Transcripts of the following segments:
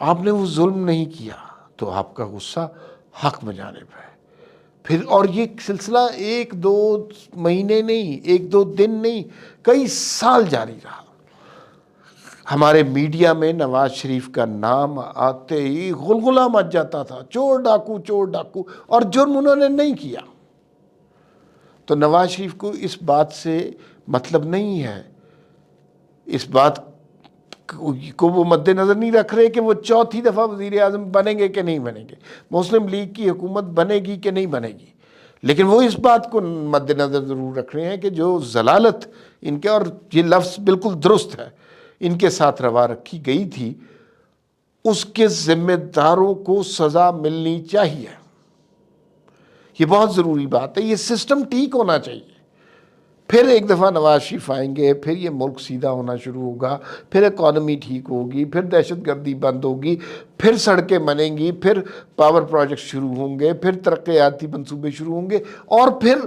آپ نے وہ ظلم نہیں کیا تو آپ کا غصہ حق میں جانب ہے. پھر اور یہ سلسلہ 1-2 مہینے نہیں، 1-2 دن نہیں، کئی سال جاری رہا. ہمارے میڈیا میں نواز شریف کا نام آتے ہی غلغلہ مچ جاتا تھا، چور ڈاکو چور ڈاکو، اور جرم انہوں نے نہیں کیا. تو نواز شریف کو اس بات سے مطلب نہیں ہے، اس بات کو وہ مد نظر نہیں رکھ رہے کہ وہ چوتھی دفعہ وزیر اعظم بنیں گے کہ نہیں بنیں گے، مسلم لیگ کی حکومت بنے گی کہ نہیں بنے گی. لیکن وہ اس بات کو مد نظر ضرور رکھ رہے ہیں کہ جو ضلالت ان کے، اور یہ لفظ بالکل درست ہے، ان کے ساتھ روا رکھی گئی تھی، اس کے ذمہ داروں کو سزا ملنی چاہیے. یہ بہت ضروری بات ہے. یہ سسٹم ٹھیک ہونا چاہیے. پھر ایک دفعہ نواز شریف آئیں گے، پھر یہ ملک سیدھا ہونا شروع ہوگا، پھر اکانومی ٹھیک ہوگی، پھر دہشت گردی بند ہوگی، پھر سڑکیں بنیں گی، پھر پاور پروجیکٹ شروع ہوں گے، پھر ترقیاتی منصوبے شروع ہوں گے، اور پھر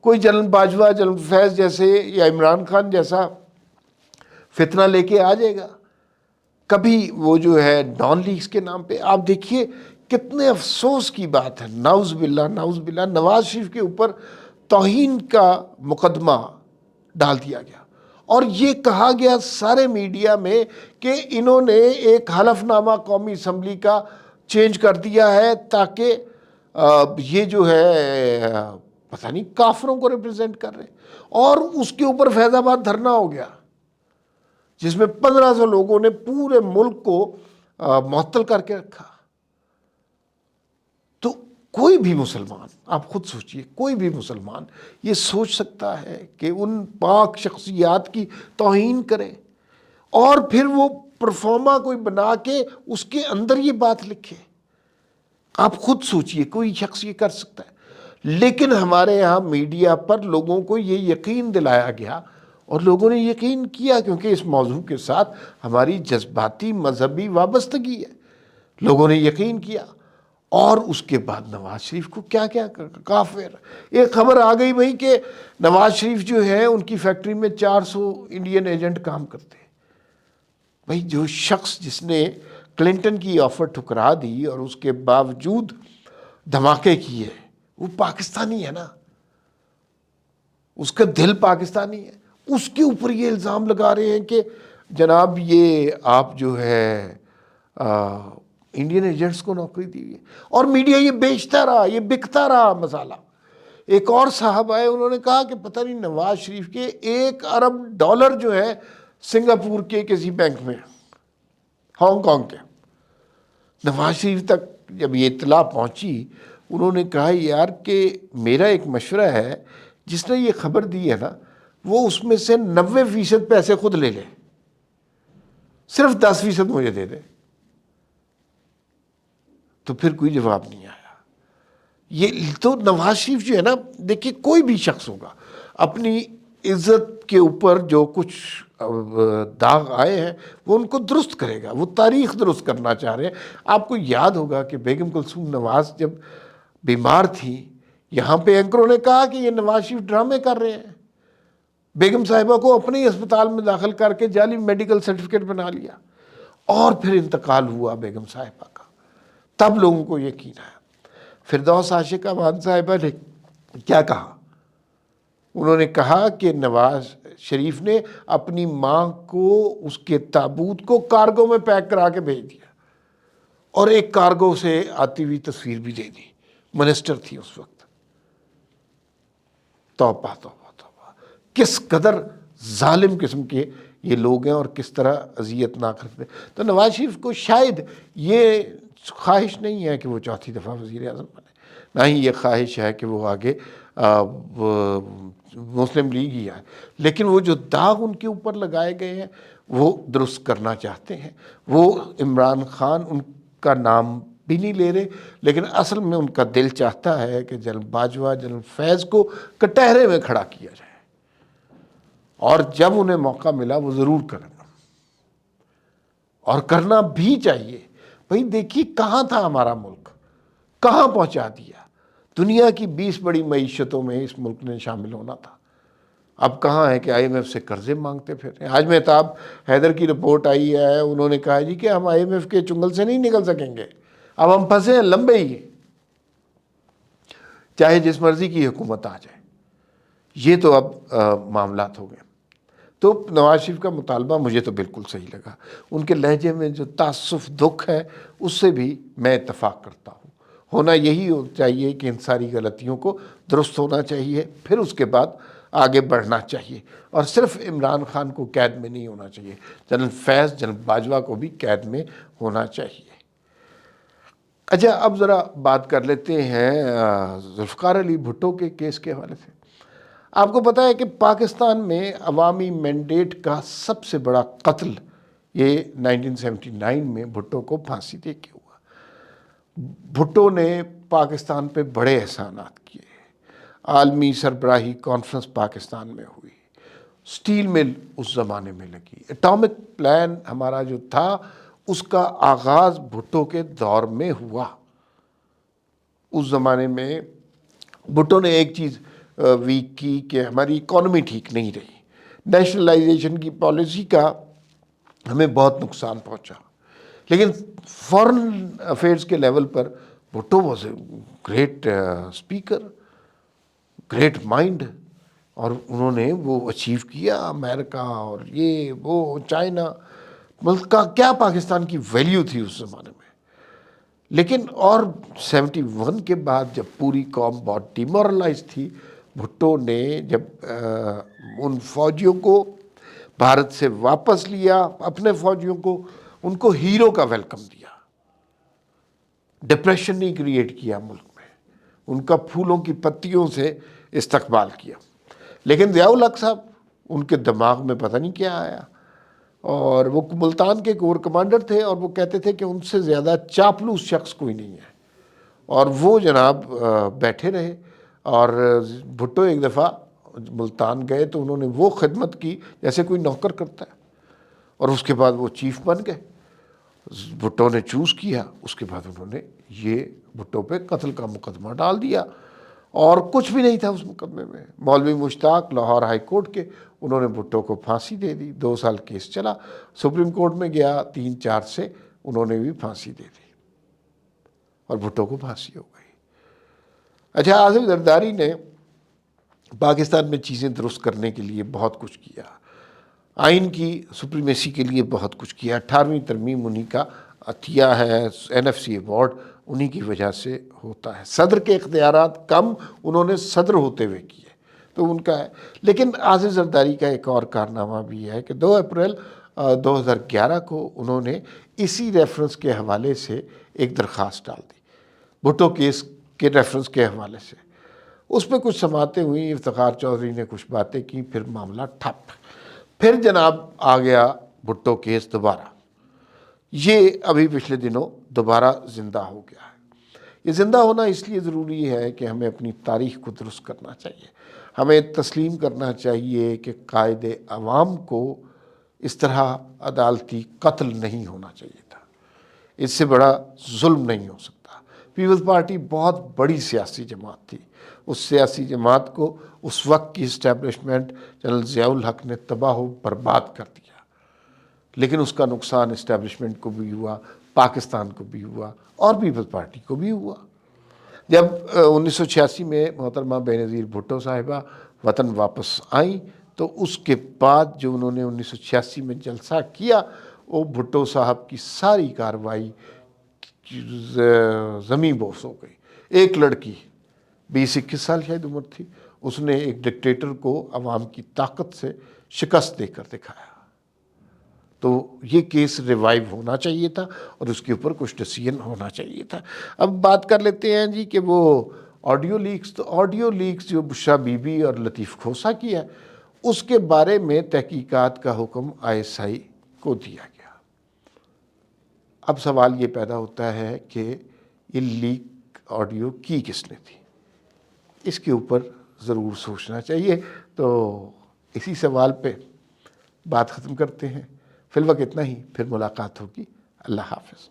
کوئی جنرل باجوہ، جنرل فیض جیسے یا عمران خان جیسا فتنہ لے کے آ جائے گا. کبھی وہ جو ہے ڈان لیگز کے نام پہ، آپ دیکھیے کتنے افسوس کی بات ہے، نعوذ باللہ نعوذ باللہ، نواز شریف کے اوپر توہین کا مقدمہ ڈال دیا گیا، اور یہ کہا گیا سارے میڈیا میں کہ انہوں نے ایک حلف نامہ قومی اسمبلی کا چینج کر دیا ہے تاکہ یہ جو ہے پتہ نہیں کافروں کو ریپرزینٹ کر رہے ہیں. اور اس کے اوپر فیض آباد دھرنا ہو گیا جس میں 1500 لوگوں نے پورے ملک کو معطل کر کے رکھا. تو کوئی بھی مسلمان، آپ خود سوچئے، کوئی بھی مسلمان یہ سوچ سکتا ہے کہ ان پاک شخصیات کی توہین کرے اور پھر وہ پرفارما کوئی بنا کے اس کے اندر یہ بات لکھے؟ آپ خود سوچئے، کوئی شخص یہ کر سکتا ہے؟ لیکن ہمارے یہاں میڈیا پر لوگوں کو یہ یقین دلایا گیا، اور لوگوں نے یقین کیا کیونکہ اس موضوع کے ساتھ ہماری جذباتی مذہبی وابستگی ہے. لوگوں نے یقین کیا، اور اس کے بعد نواز شریف کو کیا کیا کافر. ایک خبر آ گئی بھائی کہ نواز شریف جو ہے ان کی فیکٹری میں 400 انڈین ایجنٹ کام کرتے ہیں. بھائی جو شخص جس نے کلنٹن کی آفر ٹھکرا دی اور اس کے باوجود دھماکے کیے، وہ پاکستانی ہے نا، اس کا دل پاکستانی ہے. اس کے اوپر یہ الزام لگا رہے ہیں کہ جناب یہ آپ جو ہے انڈین ایجنٹس کو نوکری دی ہے، اور میڈیا یہ بیچتا رہا، یہ بکتا رہا مسالہ. ایک اور صاحب آئے، انہوں نے کہا کہ پتہ نہیں نواز شریف کے $1 ارب جو ہے سنگاپور کے کسی بینک میں، ہانگ کانگ کے. نواز شریف تک جب یہ اطلاع پہنچی، انہوں نے کہا یار کہ میرا ایک مشورہ ہے، جس نے یہ خبر دی ہے نا وہ اس میں سے 90% پیسے خود لے لے، صرف 10% مجھے دے دے. تو پھر کوئی جواب نہیں آیا. یہ تو نواز شریف جو ہے نا، دیکھیے کوئی بھی شخص ہوگا اپنی عزت کے اوپر جو کچھ داغ آئے ہیں وہ ان کو درست کرے گا، وہ تاریخ درست کرنا چاہ رہے ہیں. آپ کو یاد ہوگا کہ بیگم کلثوم نواز جب بیمار تھی، یہاں پہ اینکروں نے کہا کہ یہ نواز شریف ڈرامے کر رہے ہیں. بیگم صاحبہ کو اپنے ہی اسپتال میں داخل کر کے جعلی میڈیکل سرٹیفکیٹ بنا لیا، اور پھر انتقال ہوا بیگم صاحبہ کا. تب لوگوں کو یقین آیا. فردوس عاشقہ مان صاحبہ نے کیا کہا؟ انہوں نے کہا کہ نواز شریف نے اپنی ماں کو اس کے تابوت کو کارگو میں پیک کرا کے بھیج دیا، اور ایک کارگو سے آتی ہوئی تصویر بھی دے دی. منسٹر تھی اس وقت. توبہ توبہ توبہ، کس قدر ظالم قسم کے یہ لوگ ہیں اور کس طرح اذیت نہ کرتے. تو نواز شریف کو شاید یہ خواہش نہیں ہے کہ وہ چوتھی دفعہ وزیر اعظم بنے، نہ ہی یہ خواہش ہے کہ وہ آگے مسلم لیگ ہی آئے. لیکن وہ جو داغ ان کے اوپر لگائے گئے ہیں وہ درست کرنا چاہتے ہیں. وہ عمران خان ان کا نام بھی نہیں لے رہے، لیکن اصل میں ان کا دل چاہتا ہے کہ جنرل باجوہ، جنرل فیض کو کٹہرے میں کھڑا کیا جائے، اور جب انہیں موقع ملا وہ ضرور کریں گا، اور کرنا بھی چاہیے. بھئی دیکھیے کہاں تھا ہمارا ملک، کہاں پہنچا دیا. دنیا کی 20 بڑی معیشتوں میں اس ملک نے شامل ہونا تھا، اب کہاں ہے کہ آئی ایم ایف سے قرضے مانگتے پھر رہے ہیں۔ آج مہتاب حیدر کی رپورٹ آئی ہے، انہوں نے کہا جی کہ ہم آئی ایم ایف کے چنگل سے نہیں نکل سکیں گے، اب ہم پھنسے ہیں لمبے ہی، چاہے جس مرضی کی حکومت آ جائے۔ یہ تو اب معاملات ہو گئے۔ تو نواز شریف کا مطالبہ مجھے تو بالکل صحیح لگا، ان کے لہجے میں جو تاسف دکھ ہے اس سے بھی میں اتفاق کرتا ہوں۔ ہونا یہی چاہیے کہ ان ساری غلطیوں کو درست ہونا چاہیے، پھر اس کے بعد آگے بڑھنا چاہیے، اور صرف عمران خان کو قید میں نہیں ہونا چاہیے، جنرل فیض، جنرل باجوہ کو بھی قید میں ہونا چاہیے۔ اچھا، اب ذرا بات کر لیتے ہیں ذوالفقار علی بھٹو کے کیس کے حوالے سے۔ آپ کو پتہ ہے کہ پاکستان میں عوامی مینڈیٹ کا سب سے بڑا قتل یہ 1979 میں بھٹو کو پھانسی دے کے ہوا۔ بھٹو نے پاکستان پہ بڑے احسانات کیے، عالمی سربراہی کانفرنس پاکستان میں ہوئی، سٹیل مل اس زمانے میں لگی، اٹامک پلان ہمارا جو تھا اس کا آغاز بھٹو کے دور میں ہوا۔ اس زمانے میں بھٹو نے ایک چیز ویک کی کہ ہماری اکانومی ٹھیک نہیں رہی، نیشنلائزیشن کی پالیسی کا ہمیں بہت نقصان پہنچا، لیکن فارن افیئرز کے level per Bhutto was a great speaker, great mind, اور انہوں نے وہ اچیو کیا، امریکہ اور یہ وہ چائنا، ملک کا کیا پاکستان کی ویلیو تھی اس زمانے میں۔ لیکن اور 71 کے بعد جب پوری قوم بہت ڈیمورلائز تھی، بھٹو نے جب ان فوجیوں کو بھارت سے واپس لیا، اپنے فوجیوں کو، ان کو ہیرو کا ویلکم دیا، ڈپریشن نہیں کریٹ کیا ملک میں، ان کا پھولوں کی پتیوں سے استقبال کیا۔ لیکن ضیاء الحق صاحب، ان کے دماغ میں پتہ نہیں کیا آیا، اور وہ ملتان کے کور کمانڈر تھے، اور وہ کہتے تھے کہ ان سے زیادہ چاپلوس شخص کوئی نہیں ہے، اور وہ جناب بیٹھے رہے۔ اور بھٹو ایک دفعہ ملتان گئے تو انہوں نے وہ خدمت کی جیسے کوئی نوکر کرتا ہے، اور اس کے بعد وہ چیف بن گئے۔ بھٹو نے چوز کیا، اس کے بعد انہوں نے یہ بھٹو پہ قتل کا مقدمہ ڈال دیا، اور کچھ بھی نہیں تھا اس مقدمے میں۔ مولوی مشتاق لاہور ہائی کورٹ کے، انہوں نے بھٹو کو پھانسی دے دی، 2 سال کیس چلا، سپریم کورٹ میں گیا 3-4 سے، انہوں نے بھی پھانسی دے دی، اور بھٹو کو پھانسی ہو گئی۔ اچھا، آصف زرداری نے پاکستان میں چیزیں درست کرنے کے لیے بہت کچھ کیا، آئین کی سپریمیسی کے لیے بہت کچھ کیا، 18ویں ترمیم انہی کا عطیہ ہے، NFC ایوارڈ انہی کی وجہ سے ہوتا ہے۔ صدر کے اختیارات کم، انہوں نے صدر ہوتے ہوئے کیے، تو ان کا ہے۔ لیکن آصف زرداری کا ایک اور کارنامہ بھی ہے کہ 2 اپریل 2011 کو انہوں نے اسی ریفرنس کے حوالے سے ایک درخواست ڈال دی، بھٹو کیس کے ریفرنس کے حوالے سے۔ اس پہ کچھ سماعتیں ہوئیں، افتخار چودھری نے کچھ باتیں کی، پھر معاملہ ٹھپ، پھر جناب آ گیا بھٹو کیس دوبارہ۔ یہ ابھی پچھلے دنوں دوبارہ زندہ ہو گیا ہے۔ یہ زندہ ہونا اس لیے ضروری ہے کہ ہمیں اپنی تاریخ کو درست کرنا چاہیے، ہمیں تسلیم کرنا چاہیے کہ قائد عوام کو اس طرح عدالتی قتل نہیں ہونا چاہیے تھا، اس سے بڑا ظلم نہیں ہو سکتا۔ پیپلز پارٹی بہت بڑی سیاسی جماعت تھی، اس سیاسی جماعت کو اس وقت کی اسٹیبلشمنٹ جنرل ضیاء الحق نے تباہ و برباد کر دیا، لیکن اس کا نقصان اسٹیبلشمنٹ کو بھی ہوا، پاکستان کو بھی ہوا، اور پیپلز پارٹی کو بھی ہوا۔ جب 1986 میں محترمہ بینظیر بھٹو صاحبہ وطن واپس آئیں، تو اس کے بعد جو انہوں نے 1986 میں جلسہ کیا، وہ بھٹو صاحب کی ساری کارروائی زمین بوس ہو گئی۔ ایک لڑکی 20-21 سال شاید عمر تھی، اس نے ایک ڈکٹیٹر کو عوام کی طاقت سے شکست دے کر دکھایا۔ تو یہ کیس ریوائیو ہونا چاہیے تھا، اور اس کے اوپر کچھ ڈیسیژن ہونا چاہیے تھا۔ اب بات کر لیتے ہیں جی کہ وہ آڈیو لیکس، تو آڈیو لیکس جو بشریٰ بی بی اور لطیف کھوسہ کی ہے، اس کے بارے میں تحقیقات کا حکم ISI کو دیا گیا۔ اب سوال یہ پیدا ہوتا ہے کہ یہ لیک آڈیو کی کس نے تھی، اس کے اوپر ضرور سوچنا چاہیے۔ تو اسی سوال پہ بات ختم کرتے ہیں، فی الوقت اتنا ہی، پھر ملاقات ہوگی۔ اللہ حافظ۔